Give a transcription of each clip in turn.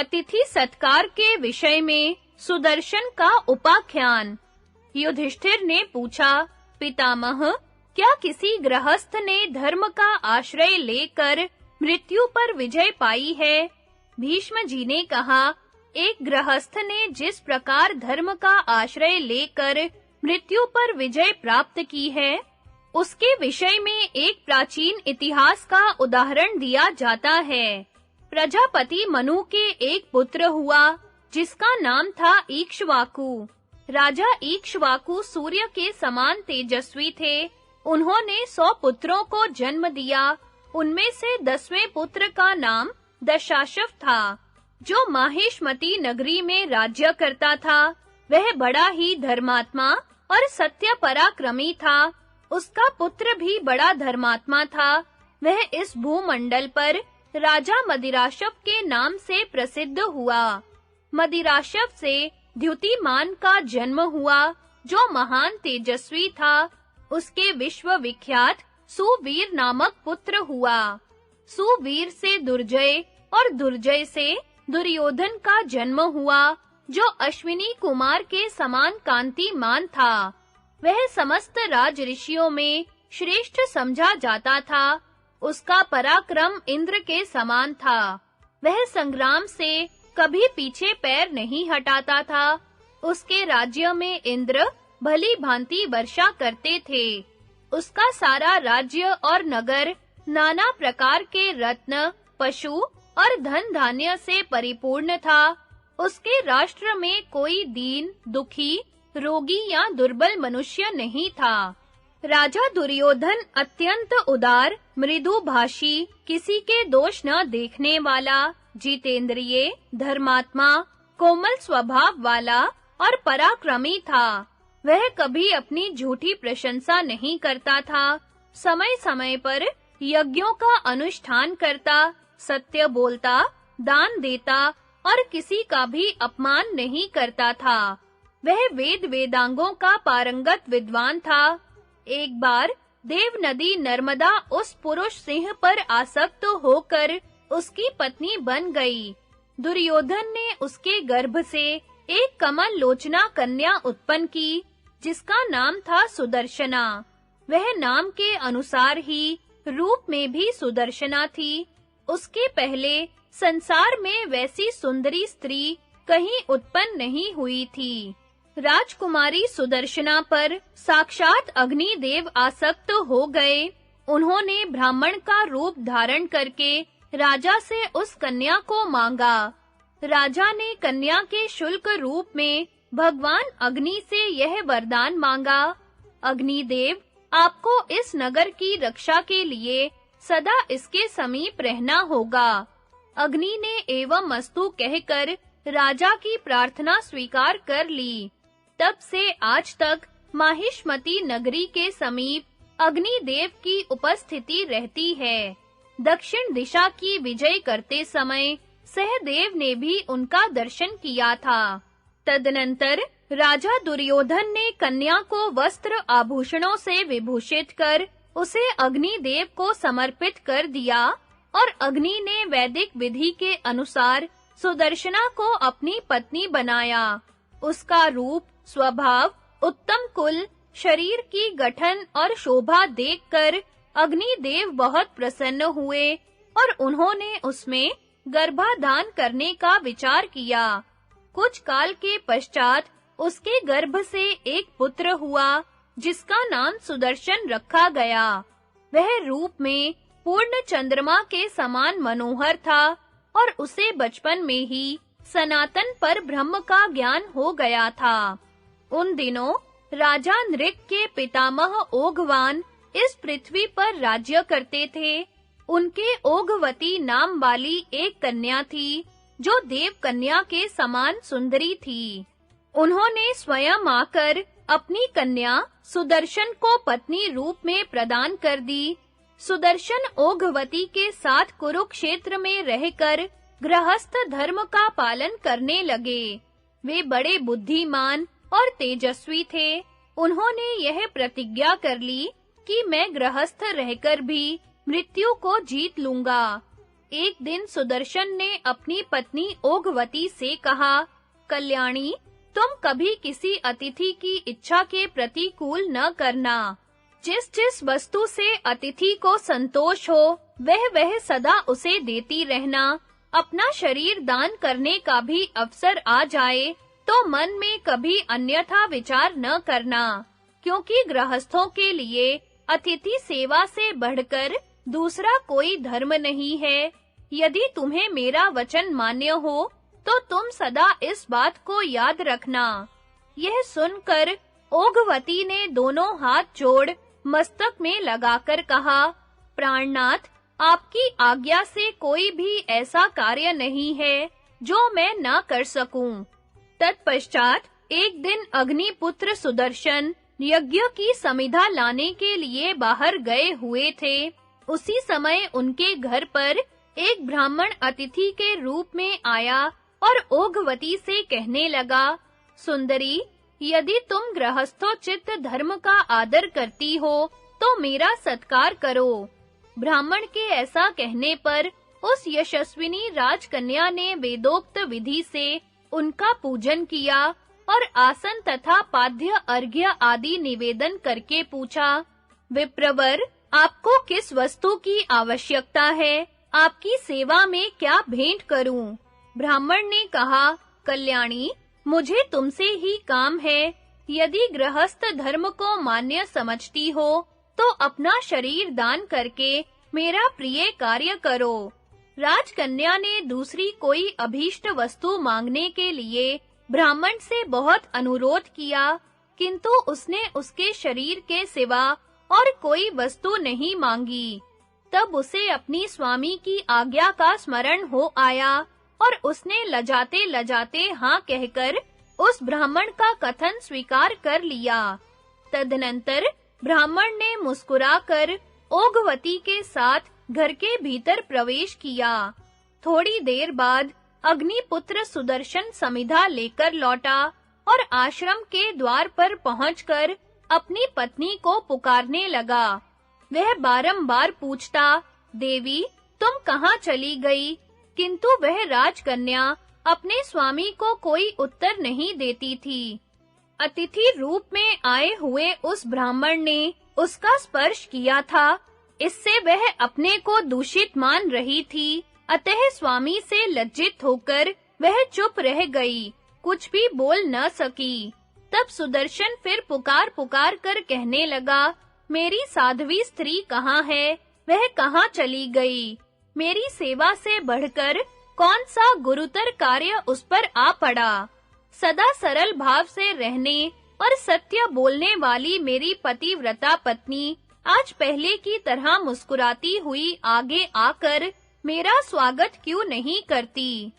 अतिथि सत्कार के विषय में सुदर्शन का उपाख्यान। युधिष्ठिर ने पूछा, पितामह, क्या किसी गृहस्थ ने धर्म का आश्रय लेकर मृत्यु पर विजय पाई है? भीष्म जी ने कहा, एक गृहस्थ ने जिस प्रकार धर्म का आश्रय लेकर मृत्यु पर विजय प्राप्त की है, उसके विषय में एक प्राचीन इतिहास का उदाहरण दिया जाता है। प्रजापति मनु के एक पुत्र हुआ, जिसका नाम था इक्ष्वाकु। राजा इक्ष्वाकु सूर्य के समान तेजस्वी थे। उन्होंने 100 पुत्रों को जन्म दिया। उनमें से 10वें पुत्र का नाम दशाशव था, जो माहिष्मती नगरी में राज्य करता था। वह बड़ा ही धर्मात्मा और सत्य पराक्रमी था। उसका पुत्र भी बड़ा धर्मात्मा था। वह इस भूमंडल पर राजा मदिराशव के नाम से प्रसिद्ध हुआ। मदिराशव से द्युतिमान का जन्म हुआ, जो महान तेजस्वी था। उसके विश्व विख्यात सुवीर नामक पुत्र हुआ। सुवीर से दुर्जय और दुर्जय से दुर्योधन का जन्म हुआ, जो अश्विनी कुमार के समान कांतिमान था। वह समस्त राज ऋषियों में श्रेष्ठ समझा जाता था। उसका पराक्रम इंद्र के समान था। वह संग्राम से कभी पीछे पैर नहीं हटाता था। उसके राज्य में इंद्र भली भांति वर्षा करते थे। उसका सारा राज्य और नगर नाना प्रकार के रत्न, पशु और धन धान्य से परिपूर्ण था। उसके राष्ट्र में कोई दीन, दुखी, रोगी या दुर्बल मनुष्य नहीं था। राजा दुर्योधन अत्यंत उदार, मृदुभाषी, किसी के दोष न देखने वाला, जितेंद्रिय, धर्मात्मा, कोमल स्वभाव वाला और पराक्रमी था। वह कभी अपनी झूठी प्रशंसा नहीं करता था। समय-समय पर यज्ञों का अनुष्ठान करता, सत्य बोलता, दान देता और किसी का भी अपमान नहीं करता था। वह वेद वेदांगों का पारंगत विद्वान था। एक बार देव नदी नर्मदा उस पुरुष सिंह पर आसक्त होकर उसकी पत्नी बन गई। दुर्योधन ने उसके गर्भ से एक कमल लोचना कन्या उत्पन्न की, जिसका नाम था सुदर्शना। वह नाम के अनुसार ही रूप में भी सुदर्शना थी। उसके पहले संसार में वैसी सुंदरी स्त्री कहीं उत्पन्न नहीं हुई थी। राजकुमारी सुदर्शना पर साक्षात अग्निदेव आसक्त हो गए। उन्होंने ब्राह्मण का रूप धारण करके राजा से उस कन्या को मांगा। राजा ने कन्या के शुल्क रूप में भगवान अग्नि से यह वरदान मांगा, अग्निदेव, आपको इस नगर की रक्षा के लिए सदा इसके समीप रहना होगा। अग्नि ने एवं अस्तु कहकर राजा की प्रार्थना स्वीकार कर ली। तब से आज तक माहिष्मती नगरी के समीप अग्निदेव की उपस्थिति रहती है। दक्षिण दिशा की विजय करते समय सहदेव ने भी उनका दर्शन किया था। तदनंतर राजा दुर्योधन ने कन्या को वस्त्र आभूषणों से विभूषित कर उसे अग्निदेव को समर्पित कर दिया और अग्नि ने वैदिक विधि के अनुसार सुदर्शना को अपनी पत्नी बनाया। उसका रूप, स्वभाव, उत्तम कुल, शरीर की गठन और शोभा देखकर अग्निदेव बहुत प्रसन्न हुए और उन्होंने उसमें गर्भाधान करने का विचार किया। कुछ काल के पश्चात उसके गर्भ से एक पुत्र हुआ, जिसका नाम सुदर्शन रखा गया। वह रूप में पूर्ण चंद्रमा के समान मनोहर था और उसे बचपन में ही सनातन पर ब्रह्म का ज्ञान हो गया था। उन दिनों राजा नृक के पितामह ओघवान इस पृथ्वी पर राज्य करते थे। उनके ओघवती नाम वाली एक कन्या थी, जो देव कन्या के समान सुंदरी थी। उन्होंने स्वयं आकर अपनी कन्या सुदर्शन को पत्नी रूप में प्रदान कर दी। सुदर्शन ओघवती के साथ कुरुक्षेत्र में रहकर गृहस्थ धर्म का पालन करने लगे। वे बड़े बुद्धिमान और तेजस्वी थे। उन्होंने यह प्रतिज्ञा कर ली कि मैं गृहस्थ रहकर भी मृत्यु को जीत लूंगा। एक दिन सुदर्शन ने अपनी पत्नी ओघवती से कहा, कल्याणी, तुम कभी किसी अतिथि की इच्छा के प्रतिकूल न करना। जिस वस्तु से अतिथि को संतोष हो, वह सदा उसे देती रहना। अपना शरीर दान करने का भी अवसर आ जाए, तो मन में कभी अन्यथा विचार न करना, क्योंकि गृहस्थों के लिए अतिथि सेवा से बढ़कर दूसरा कोई धर्म नहीं है। यदि तुम्हें मेरा वचन मान्य हो, तो तुम सदा इस बात को याद रखना। यह सुनकर ओघवती ने दोनों हाथ जोड़ मस्तक में लगाकर कहा, प्राणनाथ, आपकी आज्ञा से कोई भी ऐसा कार्य नहीं है जो मैं न कर सकूं। तत्पश्चात एक दिन अग्निपुत्र सुदर्शन यज्ञ की समिधा लाने के लिए बाहर गए हुए थे। उसी समय उनके घर पर एक ब्राह्मण अतिथि के रूप में आया और ओघवती से कहने लगा, सुंदरी, यदि तुम गृहस्थोचित धर्म का आदर करती हो, तो मेरा सत्कार करो। ब्राह्मण के ऐसा कहने पर उस यशस्विनी राजकन्या ने वेदोक्त विधि से उनका पूजन किया और आसन तथा पाद्य अर्घ्य आदि निवेदन करके पूछा, विप्रवर, आपको किस वस्तु की आवश्यकता है? आपकी सेवा में क्या भेंट करूं? ब्राह्मण ने कहा, कल्याणी, मुझे तुमसे ही काम है। यदि गृहस्थ धर्म को मान्य समझती हो, तो अपना शरीर दान करके मेरा प्रिय कार्य करो। राजकन्या ने दूसरी कोई अभीष्ट वस्तु मांगने के लिए ब्राह्मण से बहुत अनुरोध किया, किंतु उसने उसके शरीर के सिवा और कोई वस्तु नहीं मांगी। तब उसे अपनी स्वामी की आज्ञा का स्मरण हो आया और उसने लजाते-लजाते हाँ कहकर उस ब्राह्मण का कथन स्वीकार कर लिया। तदनंतर ब्राह्मण ने मुस्कुराकर ओघवती के साथ घर के भीतर प्रवेश किया। थोड़ी देर बाद अग्निपुत्र सुदर्शन समिधा लेकर लौटा और आश्रम के द्वार पर पहुंचकर अपनी पत्नी को पुकारने लगा। वह बारंबार पूछता, देवी, तुम कहाँ चली गई? किंतु वह राजकन्या अपने स्वामी को कोई उत्तर नहीं देती थी। अतिथि रूप में आए हुए उस ब्राह्मण ने उसका स्पर्श किया था। इससे वह अपने को दूषित मान रही थी, अतः स्वामी से लज्जित होकर वह चुप रह गई, कुछ भी बोल न सकी। तब सुदर्शन फिर पुकार कर कहने लगा, मेरी साध्वी स्त्री कहाँ है? वह कहाँ चली गई? मेरी सेवा से बढ़कर कौन सा गुरुतर कार्य उस पर आ पड़ा? सदा सरल भाव से रहने और सत्य बोलने वाली मेरी पतिव्रता पत्नी आज पहले की तरह मुस्कुराती हुई आगे आकर मेरा स्वागत क्यों नहीं करती?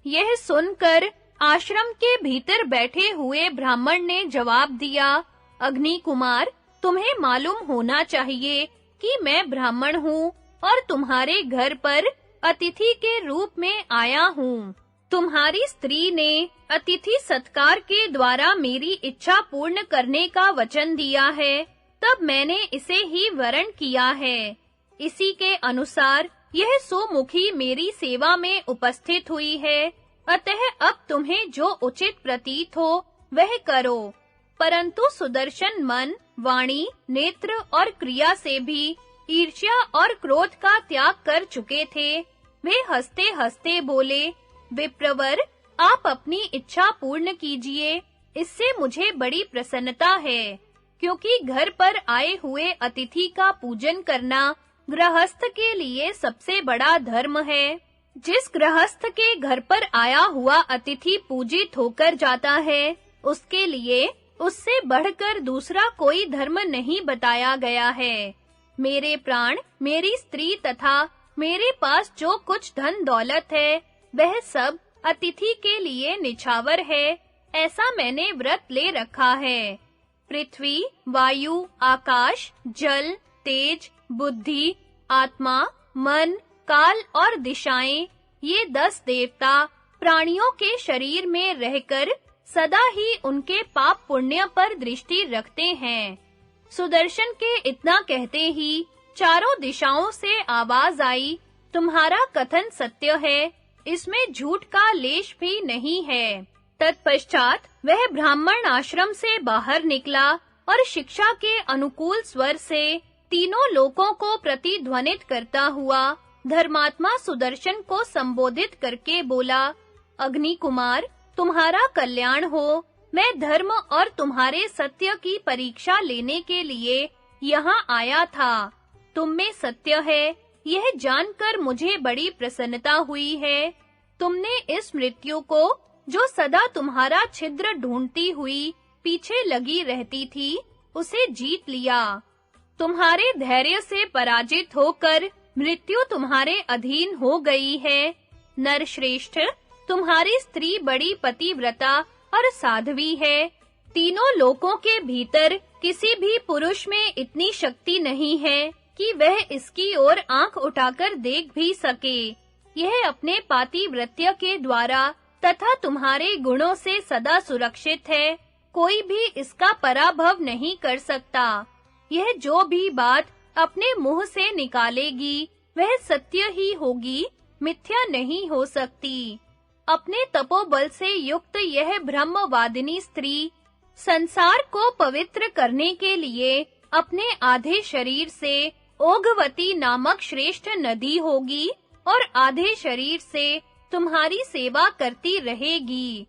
यह सुनकर आश्रम के भीतर बैठे हुए ब्राह्मण ने जवाब दिया, अग्नि कुमार, तुम्हें मालूम होना चाहिए कि मैं ब्राह्मण हूँ और तुम्हारे घर पर अतिथि के रूप में आया हूँ। तुम्हारी स्त्री ने अतिथि सत्कार के द्वारा मेरी इच्छा पूर्ण करने का वचन दिया है, तब मैंने इसे ही वरण किया है। इसी के अनुसार यह सुमुखी मेरी सेवा में उपस्थित हुई है, अतः अब तुम्हें जो उचित प्रतीत हो वह करो। परंतु सुदर्शन मन, वाणी, नेत्र और क्रिया से भी ईर्ष्या और क्रोध का त्याग कर चुके थे। वे हंसते-हंसते बोले, विप्रवर, आप अपनी इच्छा पूर्ण कीजिए, इससे मुझे बड़ी प्रसन्नता है, क्योंकि घर पर आए हुए अतिथि का पूजन करना गृहस्थ के लिए सबसे बड़ा धर्म है। जिस गृहस्थ के घर पर आया हुआ अतिथि पूजित होकर जाता है, उसके लिए उससे बढ़कर दूसरा कोई धर्म नहीं बताया गया है। मेरे प्राण, मेरी स्त्री तथा मेरे पास जो कुछ धन दौलत है, वह सब अतिथि के लिए निछावर है, ऐसा मैंने व्रत ले रखा है। पृथ्वी, वायु, आकाश, जल, तेज, बुद्धि, आत्मा, मन, काल और दिशाएं, ये 10 देवता प्राणियों के शरीर में रहकर सदा ही उनके पाप पुण्य पर दृष्टि रखते हैं। सुदर्शन के इतना कहते ही चारों दिशाओं से आवाज आई, तुम्हारा कथन सत्य है, इसमें झूठ का लेश भी नहीं है। तत्पश्चात वह ब्राह्मण आश्रम से बाहर निकला और शिक्षा के अनुकूल स्वर से तीनों लोकों को प्रतिध्वनित करता हुआ धर्मात्मा सुदर्शन को संबोधित करके बोला, अग्नि कुमार, तुम्हारा कल्याण हो। मैं धर्म और तुम्हारे सत्य की परीक्षा लेने के लिए यहाँ आया था। तुम में सत्य है, यह जानकर मुझे बड़ी प्रसन्नता हुई है। तुमने इस मृत्यु को, जो सदा तुम्हारा छिद्र ढूंढती हुई पीछे लगी रहती थी, उसे जीत लिया। तुम्हारे धैर्य से पराजित होकर मृत्यु तुम्हारे अधीन हो गई है। नरश्रेष्ठ, तुम्हारी स्त्री बड़ी पतिव्रता और साध्वी है। तीनों लोकों के भीतर किसी भी पुरुष में इतनी शक्ति नहीं है कि वह इसकी ओर आंख उठाकर देख भी सके। यह अपने पातिव्रत्य के द्वारा तथा तुम्हारे गुणों से सदा सुरक्षित है। कोई भी इसका पराभव नहीं कर सकता। यह जो भी बात अपने मुंह से निकालेगी, वह सत्य ही होगी, मिथ्या नहीं हो सकती। अपने तपोबल से युक्त यह ब्रह्मवादिनी स्त्री संसार को पवित्र करने के लिए अपने आधे शरीर से ओघवती नामक श्रेष्ठ नदी होगी और आधे शरीर से तुम्हारी सेवा करती रहेगी।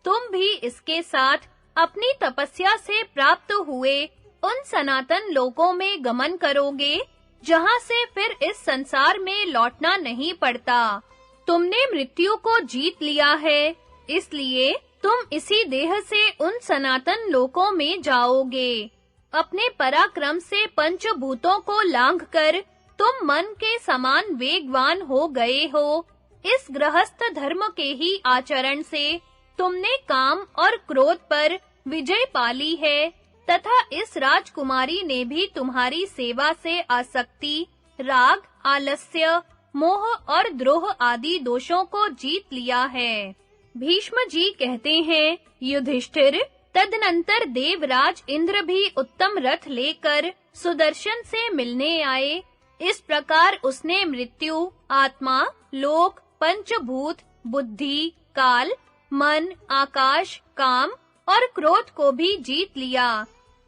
तुम भी इसके साथ अपनी तपस्या से प्राप्त हुए उन सनातन लोकों में गमन करोगे, जहां से फिर इस संसार में लौटना नहीं पड़ता। तुमने मृत्यु को जीत लिया है, इसलिए तुम इसी देह से उन सनातन लोकों में जाओगे। अपने पराक्रम से पंचभूतों को लांघकर तुम मन के समान वेगवान हो गए हो। इस गृहस्थ धर्म के ही आचरण से तुमने काम और क्रोध पर विजय पाली है, तथा इस राजकुमारी ने भी तुम्हारी सेवा से आसक्ति, राग, आलस्य, मोह और द्रोह आदि दोषों को जीत लिया है। भीष्म जी कहते हैं, युधिष्ठिर, तदनंतर देवराज इंद्र भी उत्तम रथ लेकर सुदर्शन से मिलने आए। इस प्रकार उसने मृत्यु, आत्मा, लोक, पंचभूत, बुद्धि, काल, मन, आकाश, काम और क्रोध को भी जीत लिया।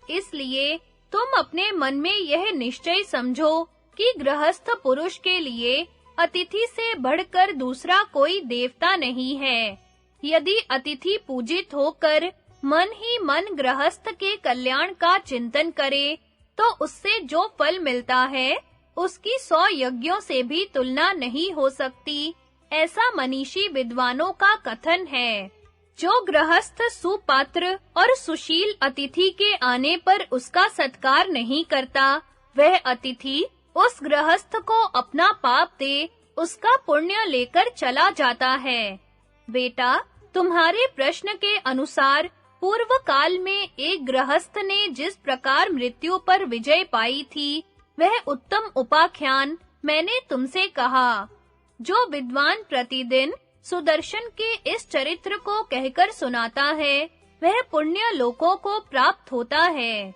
इसलिए तुम अपने मन में यह निश्चय समझो कि गृहस्थ पुरुष के लिए अतिथि से बढ़कर दूसरा कोई देवता नहीं है। यदि अतिथि पूजित होकर मन ही मन गृहस्थ के कल्याण का चिंतन करे, तो उससे जो फल मिलता है, उसकी 100 यज्ञों से भी तुलना नहीं हो सकती। ऐसा मनीषी विद्वानों का कथन है। जो गृहस्थ सुपात्र और सुशील अतिथि के आने पर उसका सत्कार नहीं करता, वह अतिथि उस गृहस्थ को अपना पाप दे उसका पुण्य लेकर चला जाता है। बेटा, तुम्हारे प्रश्न के अनुसार पूर्व काल में एक गृहस्थ ने जिस प्रकार मृत्यु पर विजय पाई थी, वह उत्तम उपाख्यान मैंने तुमसे कहा। जो विद्वान प्रतिदिन सुदर्शन के इस चरित्र को कहकर सुनाता है, वह पुण्य लोकों को प्राप्त होता है।